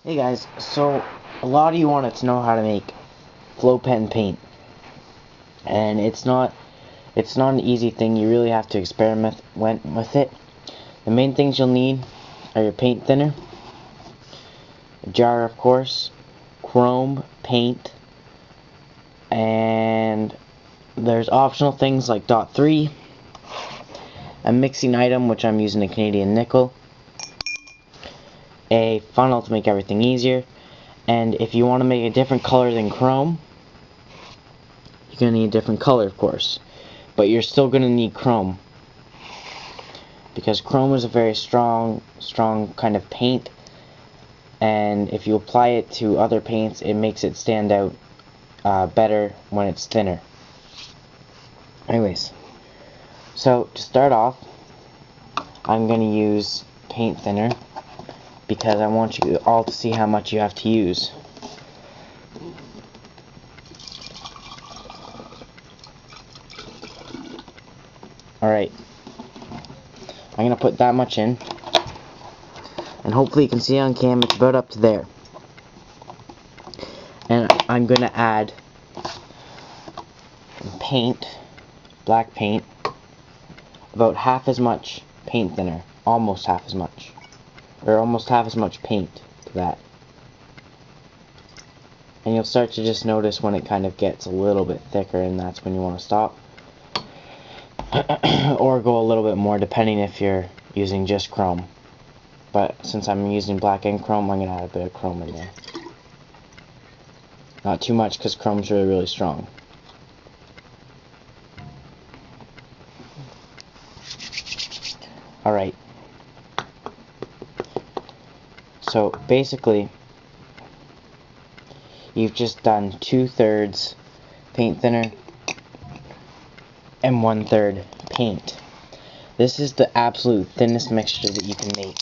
Hey guys, so a lot of you wanted to know how to make flow pen paint, and it's not an easy thing. You really have to experiment with it. The main things you'll need are your paint thinner, a jar of course, chrome, paint, and there's optional things like dot 3, a mixing item which I'm using a Canadian nickel, a funnel to make everything easier, and if you want to make a different color than chrome, you're going to need a different color of course, but you're still going to need chrome, because chrome is a very strong kind of paint, and if you apply it to other paints it makes it stand out better when it's thinner. Anyways, so to start off, I'm going to use paint thinner because I want you all to see how much you have to use. Alright, I'm going to put that much in, and hopefully you can see on cam it's about up to there. And I'm going to add paint, black paint, about half as much paint thinner, almost half as much paint to that. And you'll start to just notice when it kind of gets a little bit thicker, and that's when you want to stop. Or go a little bit more depending if you're using just chrome. But since I'm using black and chrome, I'm going to add a bit of chrome in there. Not too much because chrome's really strong. Alright. So basically, you've just done 2/3 paint thinner and 1/3 paint. This is the absolute thinnest mixture that you can make.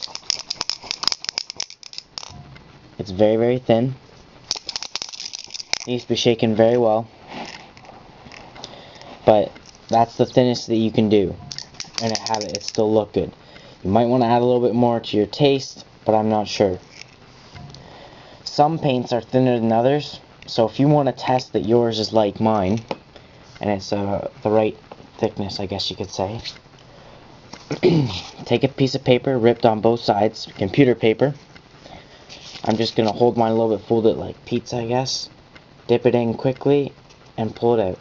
It's very thin. It needs to be shaken very well. But that's the thinnest that you can do, and have it still look good. You might want to add a little bit more to your taste, but I'm not sure. Some paints are thinner than others, so if you want to test that yours is like mine, and it's the right thickness, I guess you could say, take a piece of paper ripped on both sides, computer paper. I'm just going to hold mine a little bit, fold it like pizza, I guess, dip it in quickly, and pull it out.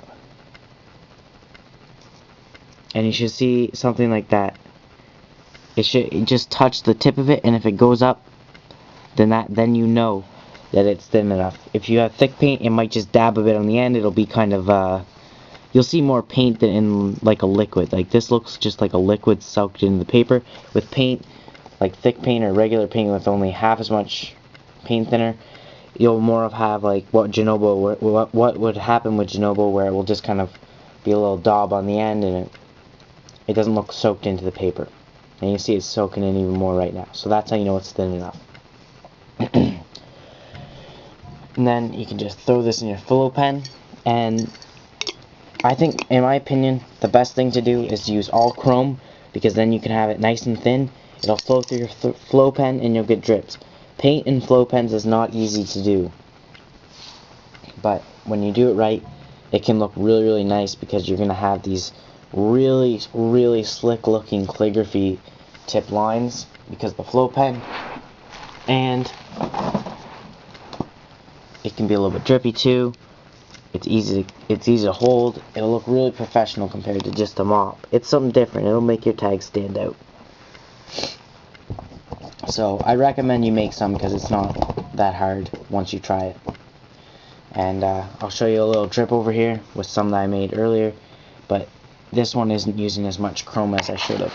And you should see something like that. It should just touch the tip of it, and if it goes up, then you know that it's thin enough. If you have thick paint, it might just dab a bit on the end. It'll be kind of you'll see more paint than in like a liquid. Like this looks just like a liquid soaked in the paper. With paint, like thick paint or regular paint with only half as much paint thinner, you'll more of have like what would happen with Janobo, where it will just kind of be a little daub on the end, and it doesn't look soaked into the paper. And you see it's soaking in even more right now. So that's how you know it's thin enough. And then you can just throw this in your flow pen, and I think, in my opinion, the best thing to do is to use all chrome, because then you can have it nice and thin. It'll flow through your flow pen and you'll get drips. Paint in flow pens is not easy to do, but when you do it right, it can look really nice, because you're going to have these really slick looking calligraphy tip lines because of the flow pen, and it can be a little bit drippy too. It's easy to hold. It'll look really professional compared to just a mop. It's something different. It'll make your tag stand out. So I recommend you make some, because it's not that hard once you try it. And I'll show you a little drip over here with some that I made earlier, but this one isn't using as much chrome as I should have.